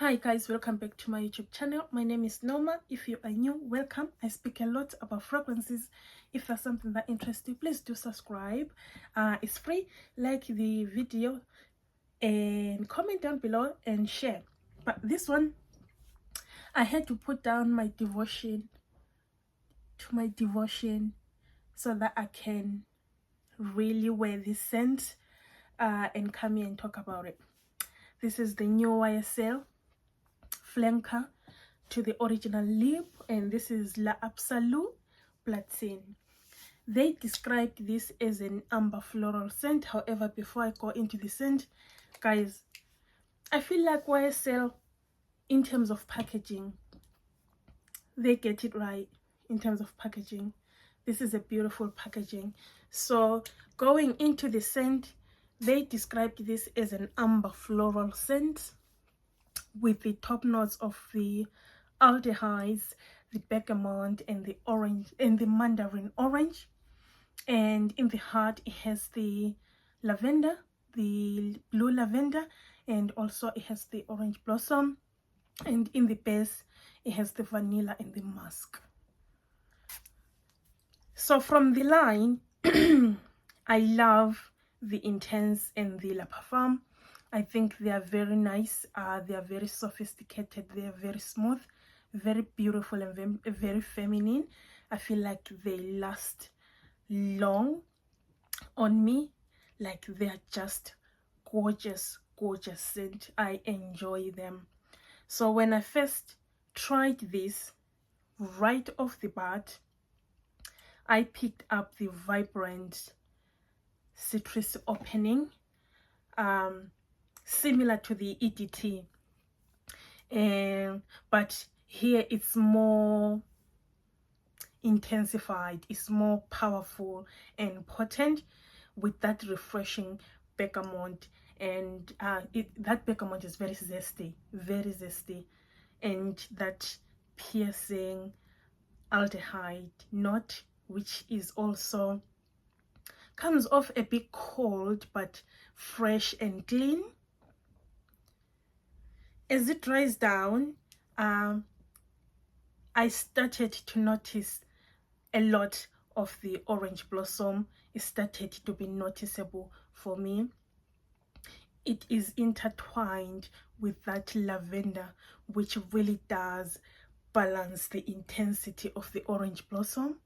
Hi guys, welcome back to my YouTube channel. My name is Norma. If you are new, welcome. I speak a lot about fragrances. If there's something that interests you, please do subscribe. It's free. Like the video and comment down below and share. But this one, I had to put down my devotion so that I can really wear this scent and come here and talk about it. This is the new YSL flanker to the original Libre, and this is La Absolue Platine. They described this as an amber floral scent. However, before I go into the scent, guys, I feel like YSL, in terms of packaging, they get it right. In terms of packaging, this is a beautiful packaging. So going into the scent, they described this as an amber floral scent with the top notes of the aldehydes, the bergamot, and the orange, and the mandarin orange. And in the heart, it has the lavender, the blue lavender, and also it has the orange blossom. And in the base, it has the vanilla and the musk. So from the line, I love the Intense and the La Parfum. I think they are very nice. They are very sophisticated. They are very smooth, very beautiful, and very feminine. I feel like they last long on me. Like they are just gorgeous, gorgeous scent. I enjoy them. So when I first tried this, right off the bat, I picked up the vibrant citrus opening, similar to the EDT, but here it's more intensified, it's more powerful and potent with that refreshing bergamot. And that bergamot is very zesty, and that piercing aldehyde note, which is also comes off a bit cold but fresh and clean. As it dries down, I started to notice a lot of the orange blossom. It started to be noticeable for me. It is intertwined with that lavender, which really does balance the intensity of the orange blossom.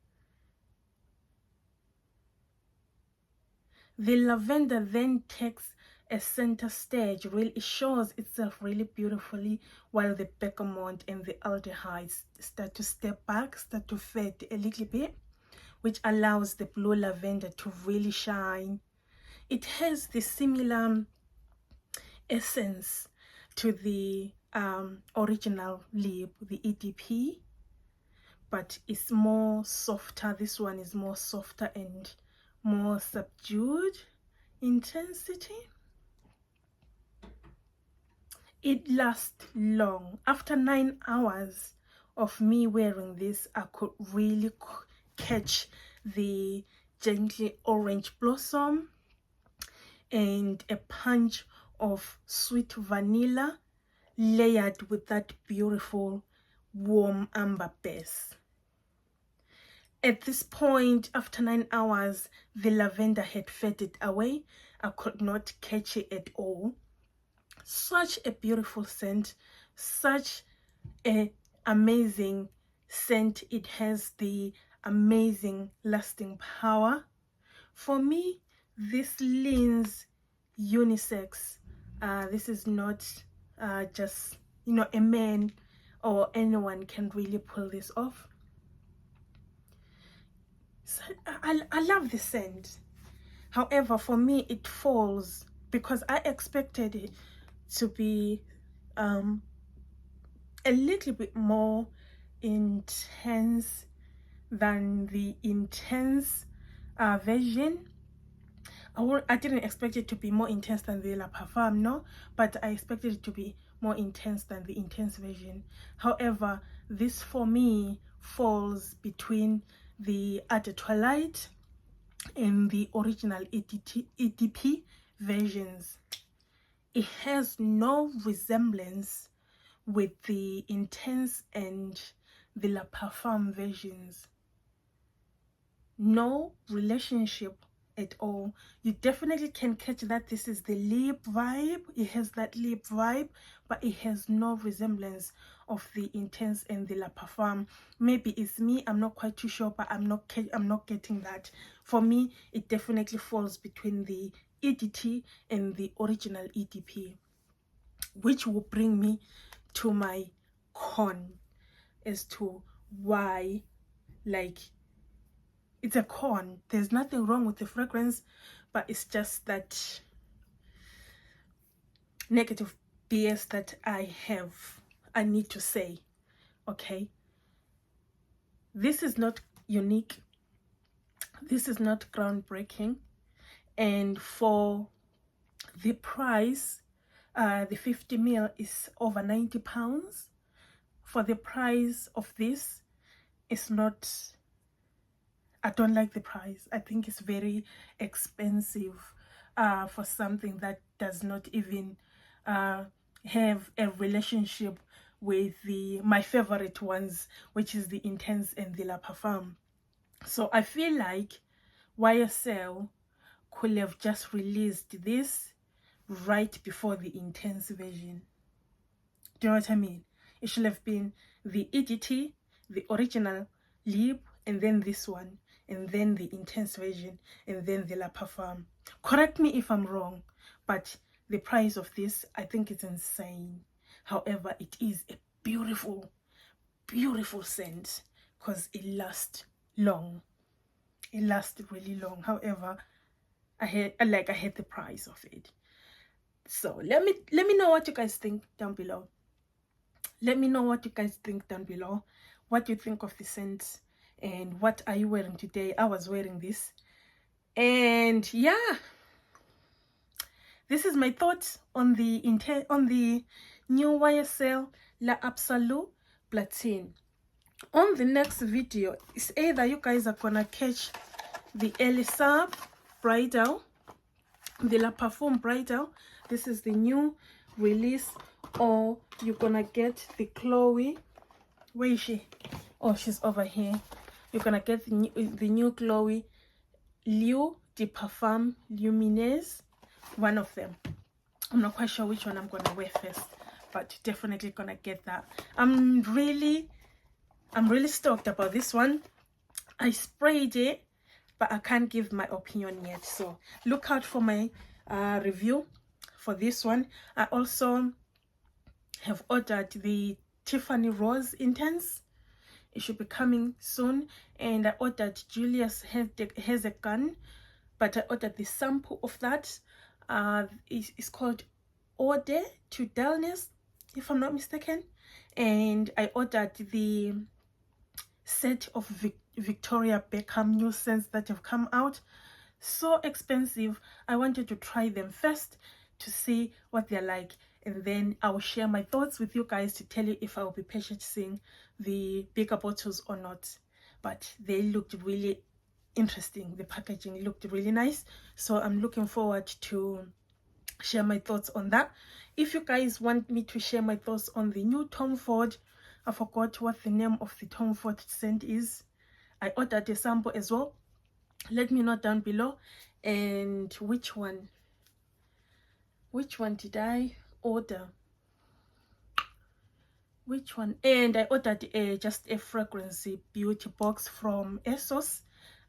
The lavender then takes a center stage, really it shows itself really beautifully, while the bergamot and the aldehydes start to step back, start to fade a little bit, which allows the blue lavender to really shine. It has the similar essence to the original Libre, the EDP, but it's more softer. This one is more softer and more subdued intensity. It lasts long. After 9 hours of me wearing this, I could really catch the gently orange blossom and a punch of sweet vanilla layered with that beautiful warm amber base. At this point, after 9 hours, the lavender had faded away. I could not catch it at all. Such a beautiful scent, such an amazing scent. It has the amazing lasting power. For me, this leans unisex. This is not just, you know, a man or anyone can really pull this off. So I love the scent. However, for me, it falls because I expected it to be a little bit more intense than the intense version. I didn't expect it to be more intense than the La Parfum, no, but I expected it to be more intense than the intense version. However, this for me falls between the Eau de Toilette and the original EDP versions. It has no resemblance with the Intense and the La Parfum versions. No relationship at all. You definitely can catch that this is the lip vibe. It has that lip vibe, but it has no resemblance of the Intense and the La Parfum. Maybe it's me, I'm not quite too sure, but I'm not getting that. For me, it definitely falls between the EDT and the original EDP, which will bring me to my con as to why, like, it's a con. There's nothing wrong with the fragrance, but it's just that negative BS that I need to say. Okay, this is not unique, this is not groundbreaking, and for the price, the 50 ml is over £90. For the price of this, it's not, I don't like the price. I think it's very expensive for something that does not even have a relationship with my favorite ones, which is the Intense and the La Parfum. So I feel like YSL could have just released this right before the Intense version. Do you know what I mean? It should have been the EDT, the original Libre, and then this one, and then the Intense version, and then the La Parfum. Correct me if I'm wrong, but the price of this, I think it's insane. However, it is a beautiful, beautiful scent because it lasts long. It lasts really long. However, I hate the price of it. So let me know what you guys think down below. Let me know what you guys think down below. What you think of the scents, and what are you wearing today? I was wearing this, and yeah, this is my thoughts on the new YSL La Absolue Platine. On the next video, it's either you guys are gonna catch the Ysl Bridal, the La Parfum Bridal, this is the new release, or you're gonna get the Chloe. Where is she? Oh, she's over here. You're gonna get the new Chloe Lieu de Parfum Lumineuse, one of them. I'm not quite sure which one I'm gonna wear first, but definitely gonna get that. I'm really stoked about this one. I sprayed it, but I can't give my opinion yet, so look out for my review for this one. I also have ordered the Tiffany Rose Intense. It should be coming soon. And I ordered Julius has a gun, but I ordered the sample of that. It's called Ode to Dullness, if I'm not mistaken. And I ordered the set of Victoria Beckham new scents that have come out. So expensive. I wanted to try them first to see what they're like, and then I'll share my thoughts with you guys to tell you if I'll be purchasing the bigger bottles or not. But they looked really interesting. The packaging looked really nice, so I'm looking forward to share my thoughts on that. If you guys want me to share my thoughts on the new Tom Ford, I forgot what the name of the Tom Ford scent is. I ordered a sample as well. Let me know down below. And which one did I order? Which one? And I ordered just a fragrance beauty box from ASOS.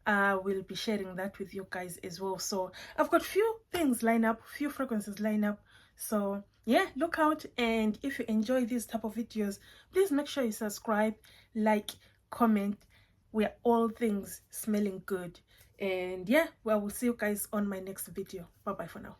I will be sharing that with you guys as well. So I've got few things lined up, few fragrances lined up. So yeah, look out. And if you enjoy these type of videos, please make sure you subscribe, like, comment. We're all things smelling good. And yeah, well, we'll see you guys on my next video. Bye bye for now.